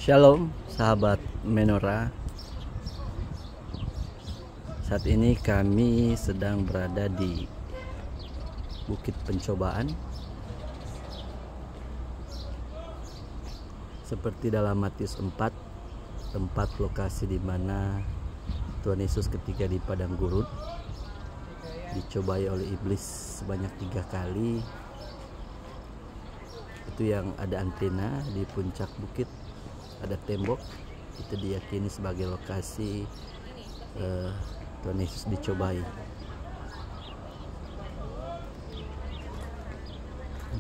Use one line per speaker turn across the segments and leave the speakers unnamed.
Shalom sahabat Menora. Saat ini kami sedang berada di Bukit Pencobaan. Seperti dalam Matius 4, tempat lokasi di mana Tuhan Yesus ketika di padang gurun dicobai oleh iblis sebanyak 3 kali. Itu yang ada antena di puncak bukit, ada tembok, itu diyakini sebagai lokasi Tuhan Yesus dicobai.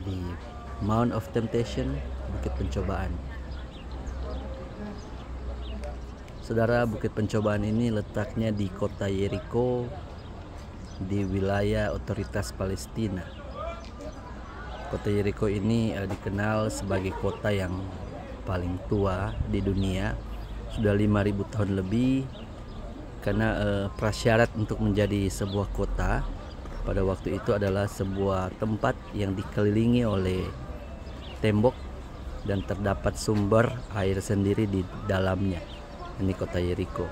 Di Mount of Temptation, Bukit Pencobaan. Saudara, Bukit Pencobaan ini letaknya di kota Yeriko, di wilayah otoritas Palestina. Kota Yeriko ini dikenal sebagai kota yang paling tua di dunia, sudah 5.000 tahun lebih, karena prasyarat untuk menjadi sebuah kota pada waktu itu adalah sebuah tempat yang dikelilingi oleh tembok dan terdapat sumber air sendiri di dalamnya. Ini kota Yeriko.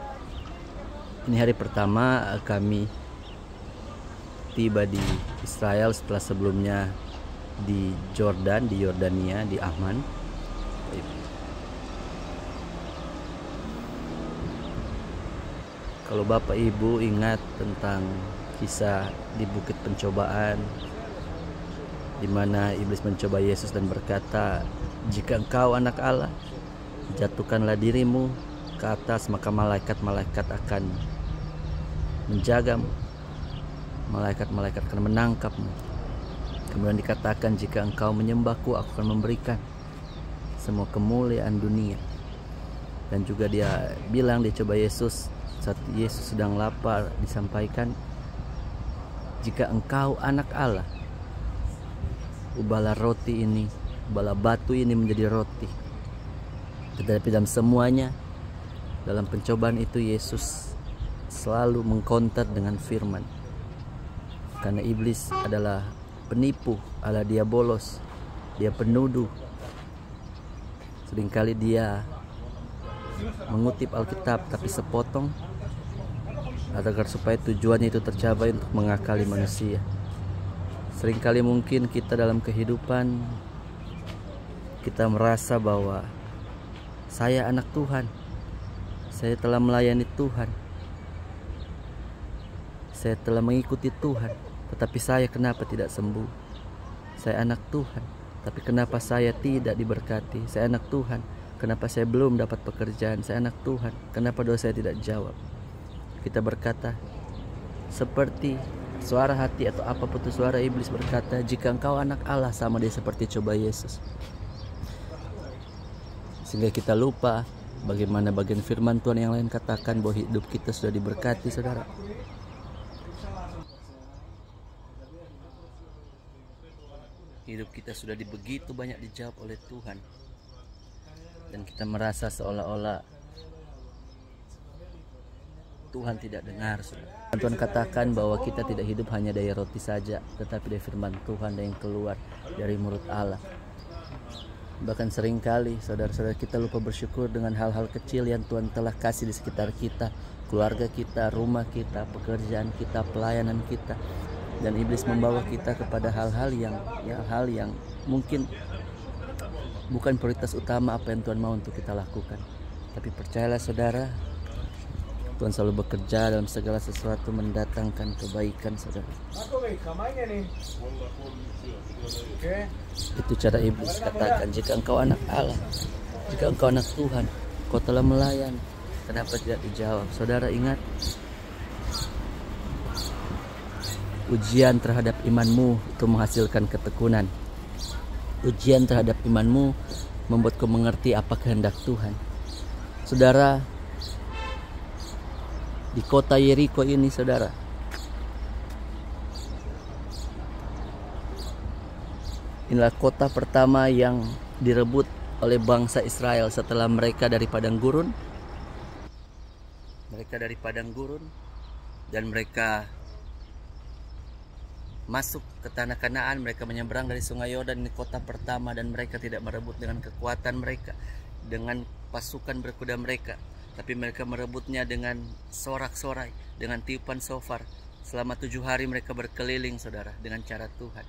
Ini hari pertama kami tiba di Israel setelah sebelumnya di Jordan, di Yordania, di Amman. Kalau Bapak Ibu ingat tentang kisah di Bukit Pencobaan, di mana iblis mencoba Yesus dan berkata, "Jika engkau anak Allah, jatuhkanlah dirimu ke atas, maka malaikat-malaikat akan menjagamu, malaikat-malaikat akan menangkapmu." Kemudian dikatakan, "Jika engkau menyembahku, aku akan memberikan semua kemuliaan dunia." Dan juga dia bilang, dia coba Yesus saat Yesus sedang lapar, disampaikan, "Jika engkau anak Allah, ubahlah roti ini, ubahlah batu ini menjadi roti." Tetapi dalam semuanya, dalam pencobaan itu Yesus selalu mengkonter dengan firman. Karena iblis adalah penipu, adalah diabolos, dia penuduh. Seringkali dia mengutip Alkitab tapi sepotong, agar supaya tujuannya itu tercapai untuk mengakali manusia. Seringkali mungkin kita dalam kehidupan kita merasa bahwa saya anak Tuhan, saya telah melayani Tuhan, saya telah mengikuti Tuhan, tetapi saya kenapa tidak sembuh? Saya anak Tuhan, tapi kenapa saya tidak diberkati? Saya anak Tuhan, kenapa saya belum dapat pekerjaan? Saya anak Tuhan, kenapa doa saya tidak jawab? Kita berkata seperti suara hati atau apapun itu suara iblis berkata, "Jika engkau anak Allah," sama dia seperti coba Yesus. Sehingga kita lupa bagaimana bagian firman Tuhan yang lain katakan bahwa hidup kita sudah diberkati, saudara. Hidup kita sudah begitu banyak dijawab oleh Tuhan. Dan kita merasa seolah-olah Tuhan tidak dengar, saudara. Tuhan katakan bahwa kita tidak hidup hanya dari roti saja, tetapi dari firman Tuhan yang keluar dari mulut Allah. Bahkan seringkali saudara-saudara kita lupa bersyukur dengan hal-hal kecil yang Tuhan telah kasih di sekitar kita, keluarga kita, rumah kita, pekerjaan kita, pelayanan kita. Dan iblis membawa kita kepada hal-hal yang mungkin bukan prioritas utama apa yang Tuhan mau untuk kita lakukan. Tapi percayalah saudara, Tuhan selalu bekerja dalam segala sesuatu mendatangkan kebaikan, saudara. Itu cara iblis katakan, "Jika engkau anak Allah, jika engkau anak Tuhan, kau telah melayani, kenapa tidak dijawab?" Saudara ingat, ujian terhadap imanmu itu menghasilkan ketekunan. Ujian terhadap imanmu membuat kau mengerti apa kehendak Tuhan. Saudara, di kota Yeriko ini, saudara, inilah kota pertama yang direbut oleh bangsa Israel setelah mereka dari padang gurun. Dan mereka masuk ke tanah Kanaan, mereka menyeberang dari sungai Yordan. Ini kota pertama dan mereka tidak merebut dengan kekuatan mereka. dengan pasukan berkuda mereka, tapi mereka merebutnya dengan sorak-sorai, dengan tiupan shofar. Selama 7 hari mereka berkeliling, saudara, dengan cara Tuhan.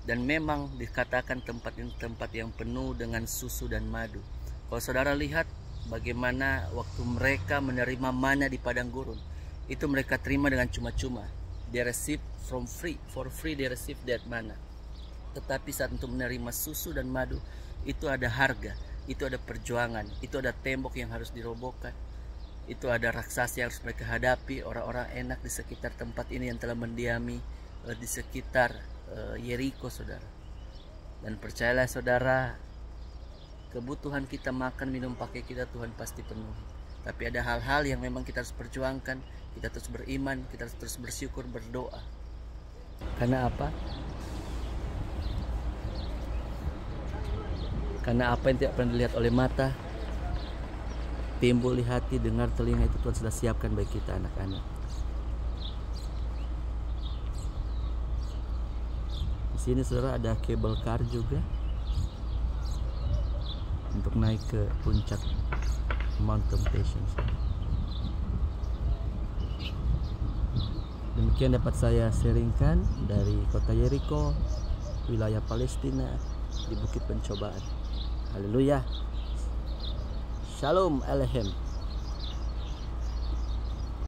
Dan memang dikatakan tempat ini tempat yang penuh dengan susu dan madu. Kalau saudara lihat bagaimana waktu mereka menerima mana di padang gurun, itu mereka terima dengan cuma-cuma. They receive from free, for free they receive that manna. Tetapi saat untuk menerima susu dan madu, itu ada harga, itu ada perjuangan, itu ada tembok yang harus dirobohkan, itu ada raksasa yang harus mereka hadapi, orang-orang enak di sekitar tempat ini yang telah mendiami di sekitar Yeriko, saudara. Dan percayalah saudara, kebutuhan kita makan, minum, pakai kita Tuhan pasti penuhi. Tapi ada hal-hal yang memang kita harus perjuangkan, kita terus beriman, kita harus terus bersyukur, berdoa. Karena apa? Karena apa yang tidak pernah dilihat oleh mata, timbul di hati, dengar telinga, itu Tuhan sudah siapkan bagi kita anak-anak. Di sini saudara ada cable car juga untuk naik ke puncak Mount Temptation. Demikian dapat saya sharingkan dari kota Yeriko, wilayah Palestina, di Bukit Pencobaan. Haleluya. Shalom Aleichem.